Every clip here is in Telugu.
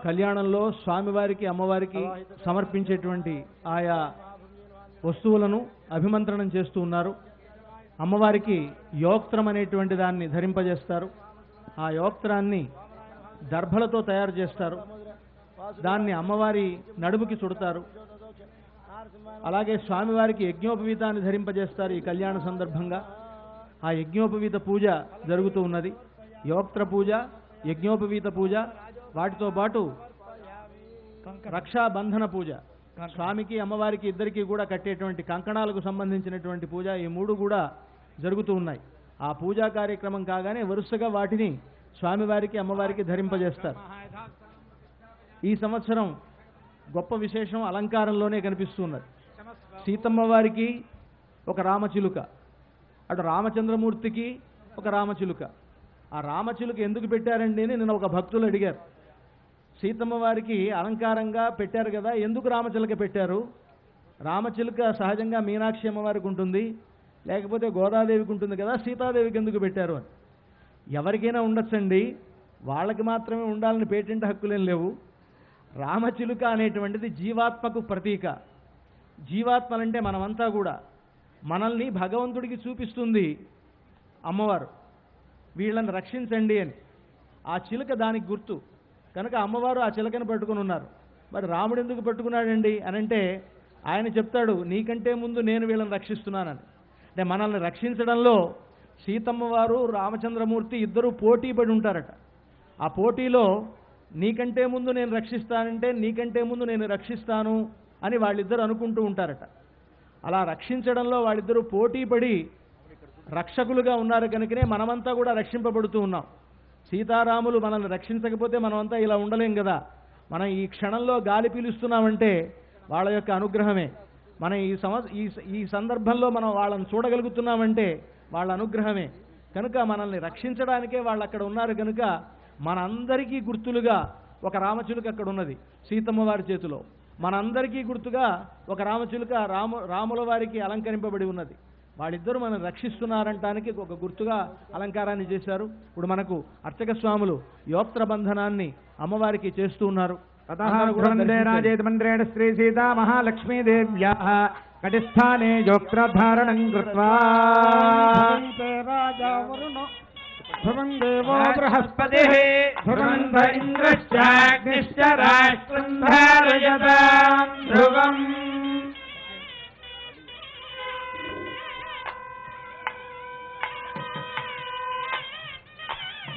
కళ్యాణంలో స్వామివారికి అమ్మవారికి సమర్పించేటువంటి ఆయా వస్తువులను అభిమంత్రణం చేస్తూ ఉన్నారు. అమ్మవారికి యోక్త్రం అనేటువంటి దాన్ని ధరింపజేస్తారు. ఆ యోక్త్రాన్ని దర్భలతో తయారు చేస్తారు. దాన్ని అమ్మవారి నడుముకి చుడతారు. అలాగే స్వామివారికి యజ్ఞోపవీతాన్ని ధరింపజేస్తారు. ఈ కళ్యాణ సందర్భంగా ఆ యజ్ఞోపవీత పూజ జరుగుతూ ఉన్నది. యోక్త్ర పూజ, యజ్ఞోపవీత పూజ, వాటితో పాటు రక్షాబంధన పూజ, స్వామికి అమ్మవారికి ఇద్దరికి కూడా కట్టేటువంటి కంకణాలకు సంబంధించినటువంటి పూజ, ఈ మూడు కూడా జరుగుతూ ఉన్నాయి. ఆ పూజా కార్యక్రమం కాగానే వరుసగా వాటిని స్వామివారికి అమ్మవారికి ధరింపజేస్తారు. ఈ సంవత్సరం గొప్ప విశేషం అలంకారంలోనే కనిపిస్తున్నది. సీతమ్మ వారికి ఒక రామచిలుక, అటు రామచంద్రమూర్తికి ఒక రామచిలుక. ఆ రామచిలుక ఎందుకు పెట్టారండి అని నిన్న ఒక భక్తులు అడిగారు. సీతమ్మ వారికి అలంకారంగా పెట్టారు కదా, ఎందుకు రామచిలుక పెట్టారు? రామచిలుక సహజంగా మీనాక్షి అమ్మవారికి ఉంటుంది, లేకపోతే గోదాదేవికి ఉంటుంది కదా, సీతాదేవికి ఎందుకు పెట్టారు అని. ఎవరికైనా ఉండొచ్చండి, వాళ్ళకి మాత్రమే ఉండాలని పేటెంట్ హక్కులేం లేవు. రామచిలుక అనేటువంటిది జీవాత్మకు ప్రతీక. జీవాత్మలంటే మనమంతా కూడా, మనల్ని భగవంతుడికి చూపిస్తుంది అమ్మవారు. వీళ్ళని రక్షించండి అని ఆ చిలుక దానికి గుర్తు కనుక అమ్మవారు ఆ చిలుకను పట్టుకుని ఉన్నారు. మరి రాముడు ఎందుకు పట్టుకున్నాడండి అని అంటే ఆయన చెప్తాడు, నీకంటే ముందు నేను వీళ్ళని రక్షిస్తున్నానని. అంటే మనల్ని రక్షించడంలో సీతమ్మ వారు రామచంద్రమూర్తి ఇద్దరూ పోటీ పడి ఉంటారట. ఆ పోటీలో నీకంటే ముందు నేను రక్షిస్తానంటే నీకంటే ముందు నేను రక్షిస్తాను అని వాళ్ళిద్దరు అనుకుంటూ ఉంటారట. అలా రక్షించడంలో వాళ్ళిద్దరూ పోటీ పడి రక్షకులుగా ఉన్నారు కనుకనే మనమంతా కూడా రక్షింపబడుతూ ఉన్నాం. సీతారాములు మనల్ని రక్షించకపోతే మనమంతా ఇలా ఉండలేం కదా. మనం ఈ క్షణంలో గాలి పీలుస్తున్నామంటే వాళ్ళ యొక్క అనుగ్రహమే. మనం ఈ సందర్భంలో మనం వాళ్ళని చూడగలుగుతున్నామంటే వాళ్ళ అనుగ్రహమే. కనుక మనల్ని రక్షించడానికే వాళ్ళు అక్కడ ఉన్నారు. కనుక మనందరికీ గుర్తులుగా ఒక రామచిలుక అక్కడ ఉన్నది సీతమ్మ వారి చేతిలో. మనందరికీ గుర్తుగా ఒక రామచిలుక రాముల వారికి అలంకరింపబడి ఉన్నది. వాళ్ళిద్దరూ మనం రక్షిస్తున్నారంటానికి ఒక గుర్తుగా అలంకారాన్ని చేశారు. ఇప్పుడు మనకు అర్చక స్వాములు యోక్త్ర బంధనాన్ని అమ్మవారికి చేస్తూ ఉన్నారు. రాజేంద్రేణ శ్రీ సీతా మహాలక్ష్మీదేవ్యాః కటిస్థానే యోక్త్రధారణం కృత్వా ధ్రువం దేవో బృహస్పతిః ధ్రువంత ఇంద్రశ్చాగ్నిశ్చ రాష్ట్రం ధారయతాం ధ్రువం.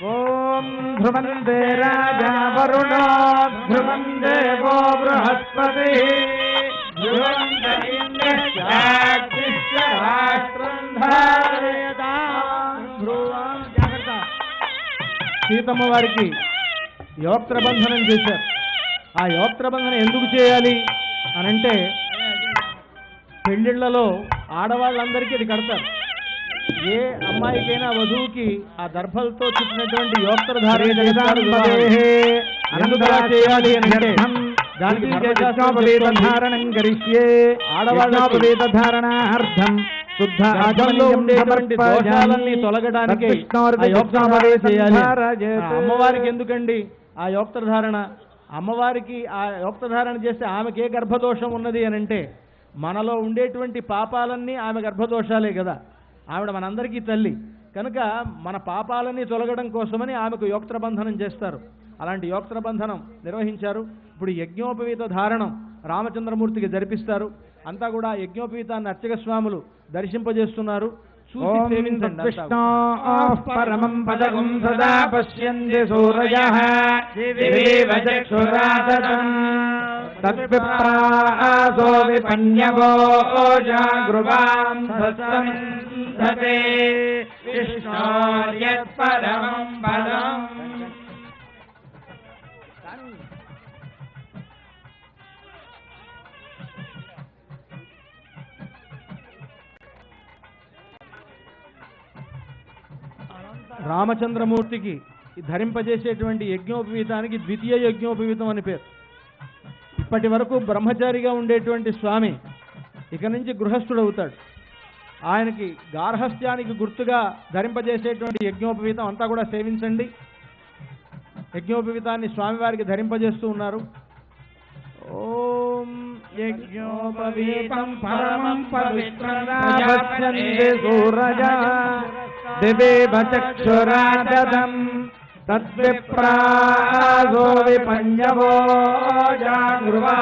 ఓం ధ్రువంతే రాజా వరుణో ధ్రువం దేవో బృహస్పతిః ధ్రువంత ఇంద్రశ్చాగ్నిశ్చ రాష్ట్రం ధారయతాం ధ్రువం. సీతమ్మ వారికి యోక్త్రబంధనం చేశారు. ఆ యోక్త్రబంధనం ఎందుకు చేయాలి అనంటే పెళ్లిళ్లలో ఆడవాళ్ళందరికీ ఇది కడతారు. ఏ అమ్మాయికైనా వధువుకి ఆ దర్భలతో చుట్టినటువంటి యోక్త్రధారణ చేయాలి అంటే దానికి ధారణం గరిష్యే ఆడవాళ్ళార్థం శుద్ధ దోషాలన్నీ తొలగడానికి చేయాలి. అమ్మవారికి ఎందుకండి ఆ యోక్త్రధారణ? అమ్మవారికి ఆ యోక్త్రధారణ చేస్తే ఆమెకి ఏ గర్భదోషం ఉన్నది అని అంటే మనలో ఉండేటువంటి పాపాలన్నీ ఆమె గర్భదోషాలే కదా. ఆవిడ మనందరికీ తల్లి కనుక మన పాపాలన్నీ తొలగడం కోసమని ఆమెకు యోక్త్రబంధనం చేస్తారు. అలాంటి యోక్త్రబంధనం నిర్వహించారు. ఇప్పుడు యజ్ఞోపవీత ధారణం రామచంద్రమూర్తికి జరిపిస్తారు. అంతా కూడా యజ్ఞోపవీతాన్ని అర్చక స్వాములు దర్శింపజేస్తున్నారు. చూసి సేవించండి. పరమం పదకం సదా పశ్యంతి సూరయః దివేవ చక్షురాదతం తద్విప్రాసో విపన్యవో జాగృవాం సత్సమింధతే విష్ణోర్యత్ పరమం పదం. రామచంద్రమూర్తికి ధరింపజేసేటువంటి యజ్ఞోపవీతానికి ద్వితీయ యజ్ఞోపవీతం అని పేరు. ఇప్పటి వరకు బ్రహ్మచారిగా ఉండేటువంటి స్వామి ఇక నుంచి గృహస్థుడవుతాడు. ఆయనకి గార్హస్థ్యానికి గుర్తుగా ధరింపజేసేటువంటి యజ్ఞోపవీతం అంతా కూడా సేవించండి. యజ్ఞోపవీతాన్ని స్వామివారికి ధరింపజేస్తూ ఉన్నారు. ఓం యజ్ఞోపవీతం పరమం పవిత్రం ప్రజాపత్యంది సూరజా దివేవ చక్షురాదదం తద్విప్రాసో విపంజవో జాగృవాంధతే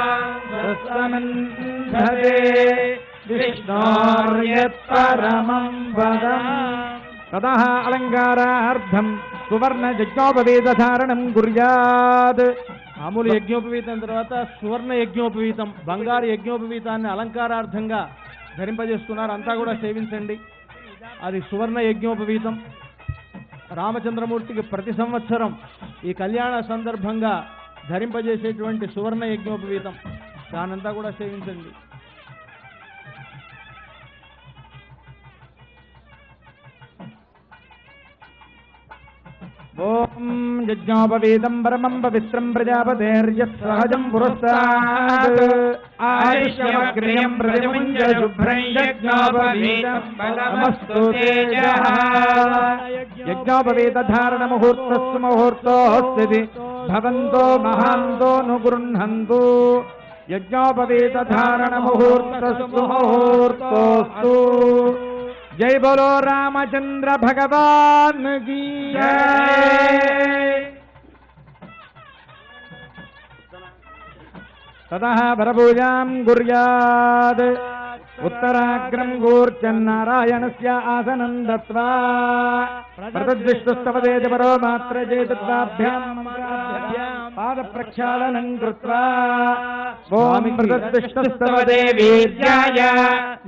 విష్ణోర్యత్పరమం పదం. తదః అలంకారార్థం సువర్ణ యజ్ఞోపవీతధారణం కుర్యాత్. మామూలు యజ్ఞోపవీతం తర్వాత సువర్ణ యజ్ఞోపవీతం, బంగారు యజ్ఞోపవీతాన్ని అలంకారార్థంగా ధరింపజేస్తున్నారు. అంతా కూడా సేవించండి. అది సువర్ణ యజ్ఞోపవీతం. రామచంద్రమూర్తికి ప్రతి సంవత్సరం ఈ కళ్యాణ సందర్భంగా ధరింపజేసేటువంటి సువర్ణ యజ్ఞోపవీతం, దానంతా కూడా సేవించండి. ఓం యజ్ఞోపవీతం పరమం పవిత్రం ప్రజాపతేర్యత్ సహజం పురస్తాత్ ఆదిశ్యమగ్రియం ప్రజముంజ శుభ్రం యజ్ఞోపవీతం బలమస్తు తేజః. యజ్ఞోపవీత ధారణ ముహూర్తస్సు ముహూర్తోస్తి భవంతో మహాంతో నుగృహంతు. యజ్ఞోపవీత ధారణ ముహూర్తస్సు ముహూర్తోస్తు. జై బోలో రామచంద్ర భగవాన్ కీ జై. తతః వరపూజాం కుర్యాత్. ఉత్తరాగ్రం కూర్చన్నారాయణస్య ఆసనం దత్వా ప్రతద్విష్టుస్తవదేజ పరో మాత్ర చేతుర్వాభ్యాం పాద ప్రక్షాళనం కృత్వా ఓం ప్రతద్విష్టుస్తవదే వీర్యాయ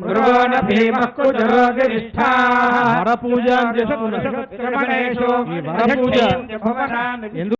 మృగోణ భీమః కుజరోగనిష్ఠా. వరపూజ ఈ వరపూజ ఎందుకు